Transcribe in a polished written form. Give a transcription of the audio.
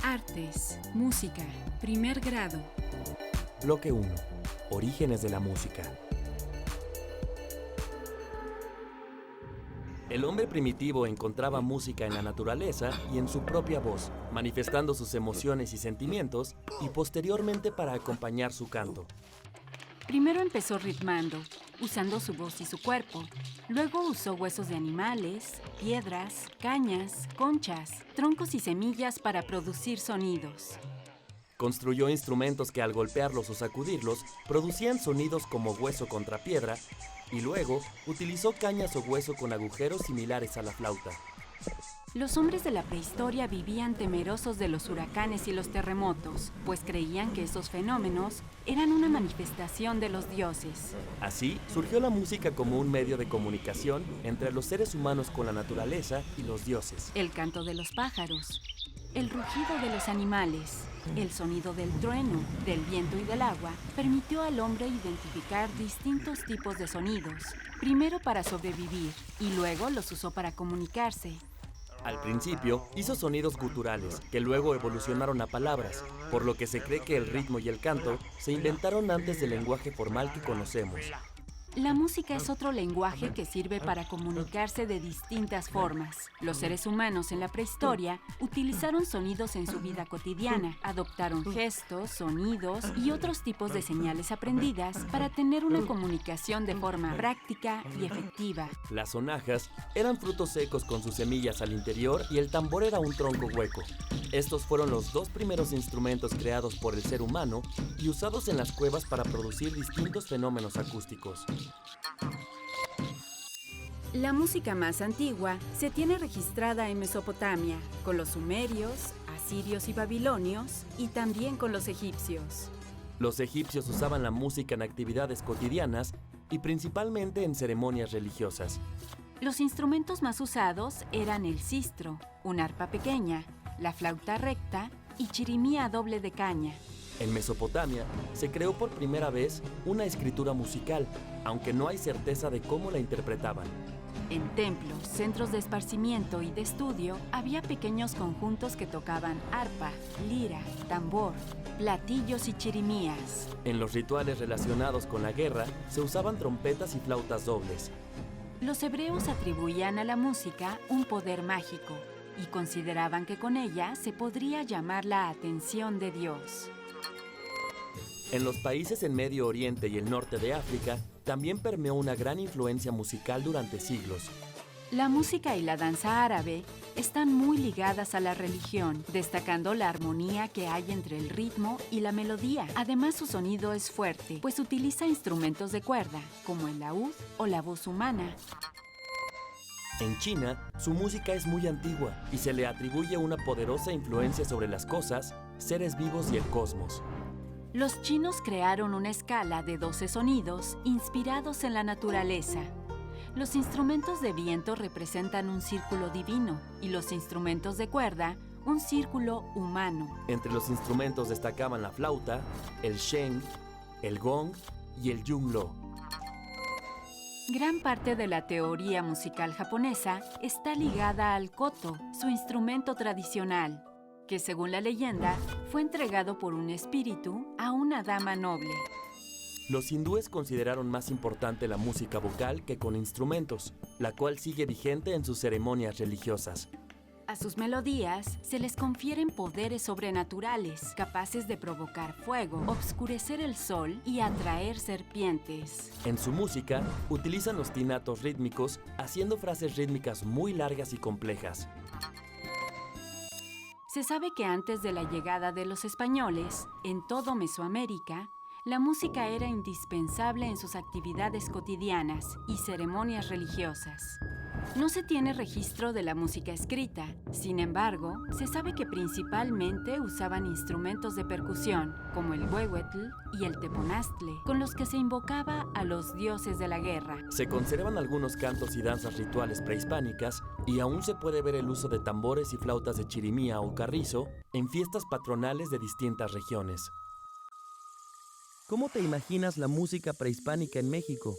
Artes, música, primer grado. Bloque 1. Orígenes de la música. El hombre primitivo encontraba música en la naturaleza y en su propia voz, manifestando sus emociones y sentimientos, y posteriormente para acompañar su canto. Primero empezó ritmando, usando su voz y su cuerpo. Luego usó huesos de animales, piedras, cañas, conchas, troncos y semillas para producir sonidos. Construyó instrumentos que al golpearlos o sacudirlos producían sonidos como hueso contra piedra, y luego utilizó cañas o hueso con agujeros similares a la flauta. Los hombres de la prehistoria vivían temerosos de los huracanes y los terremotos, pues creían que esos fenómenos eran una manifestación de los dioses. Así surgió la música como un medio de comunicación entre los seres humanos con la naturaleza y los dioses. El canto de los pájaros, el rugido de los animales, el sonido del trueno, del viento y del agua permitió al hombre identificar distintos tipos de sonidos, primero para sobrevivir y luego los usó para comunicarse. Al principio hizo sonidos guturales, que luego evolucionaron a palabras, por lo que se cree que el ritmo y el canto se inventaron antes del lenguaje formal que conocemos. La música es otro lenguaje que sirve para comunicarse de distintas formas. Los seres humanos en la prehistoria utilizaron sonidos en su vida cotidiana, adoptaron gestos, sonidos y otros tipos de señales aprendidas para tener una comunicación de forma práctica y efectiva. Las sonajas eran frutos secos con sus semillas al interior y el tambor era un tronco hueco. Estos fueron los dos primeros instrumentos creados por el ser humano y usados en las cuevas para producir distintos fenómenos acústicos. La música más antigua se tiene registrada en Mesopotamia, con los sumerios, asirios y babilonios, y también con los egipcios. Los egipcios usaban la música en actividades cotidianas y principalmente en ceremonias religiosas. Los instrumentos más usados eran el sistro, una arpa pequeña, la flauta recta y chirimía a doble de caña. En Mesopotamia se creó por primera vez una escritura musical, aunque no hay certeza de cómo la interpretaban. En templos, centros de esparcimiento y de estudio, había pequeños conjuntos que tocaban arpa, lira, tambor, platillos y chirimías. En los rituales relacionados con la guerra se usaban trompetas y flautas dobles. Los hebreos atribuían a la música un poder mágico y consideraban que con ella se podría llamar la atención de Dios. En los países en Medio Oriente y el norte de África, también permeó una gran influencia musical durante siglos. La música y la danza árabe están muy ligadas a la religión, destacando la armonía que hay entre el ritmo y la melodía. Además, su sonido es fuerte, pues utiliza instrumentos de cuerda, como el laúd o la voz humana. En China, su música es muy antigua y se le atribuye una poderosa influencia sobre las cosas, seres vivos y el cosmos. Los chinos crearon una escala de 12 sonidos inspirados en la naturaleza. Los instrumentos de viento representan un círculo divino y los instrumentos de cuerda, un círculo humano. Entre los instrumentos destacaban la flauta, el sheng, el gong y el yunlo. Gran parte de la teoría musical japonesa está ligada al koto, su instrumento tradicional, que según la leyenda fue entregado por un espíritu a una dama noble. Los hindúes consideraron más importante la música vocal que con instrumentos, la cual sigue vigente en sus ceremonias religiosas. A sus melodías se les confieren poderes sobrenaturales, capaces de provocar fuego, obscurecer el sol y atraer serpientes. En su música, utilizan ostinatos rítmicos, haciendo frases rítmicas muy largas y complejas. Se sabe que antes de la llegada de los españoles, en todo Mesoamérica, la música era indispensable en sus actividades cotidianas y ceremonias religiosas. No se tiene registro de la música escrita, sin embargo, se sabe que principalmente usaban instrumentos de percusión, como el huehuetl y el teponaztle, con los que se invocaba a los dioses de la guerra. Se conservan algunos cantos y danzas rituales prehispánicas y aún se puede ver el uso de tambores y flautas de chirimía o carrizo en fiestas patronales de distintas regiones. ¿Cómo te imaginas la música prehispánica en México?